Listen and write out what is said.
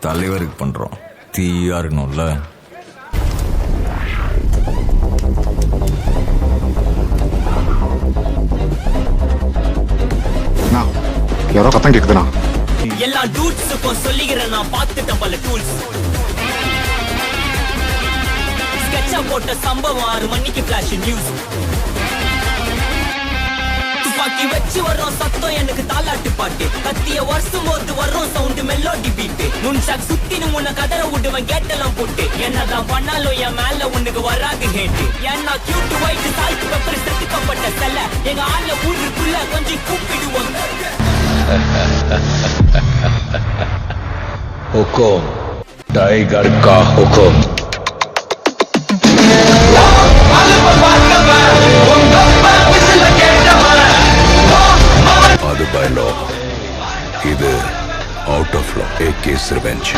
தலைவருக்கு பண்றோம், தீயா இருக்கணும்ல. யாரோ சத்தம் கேக்குதுண்ணா. எல்லா டூட்ஸுக்கும் சொல்லிக்கிறேன், நான் பார்த்துட்டேன் பல டூல்ஸ். ஸ்கெட்சா போட்ட சம்பவம் 6 மணிக்கு ஃபிளாஷ் நியூஸ். துப்பாக்கி வச்சு வர்றோம் சத்தம் எனக்கு தாலாட்டு பாட்டு. கத்திய வருஷம் போது வர்றோம் சவுண்ட் மெலோடி பீட். நுண்சாக் சுத்தினு உன்னை கதற விடுவேன் கேட்டெல்லாம் போட்டு. என்னதான் பண்ணாலும் என் மேல உனக்கு வராது ஹேட்டு. ஏன்னா கியூட் ஒயிட் சால்ட் பெப்பர் செத்துக்கப்பட்ட செல்ல எங்க ஆள்ல ஊருக்குள்ள கொஞ்சம் கூப்பிடுவாங்க. हुकुम टाइगर का हुकुम. அது பை லா, இது out of law. A case revenge.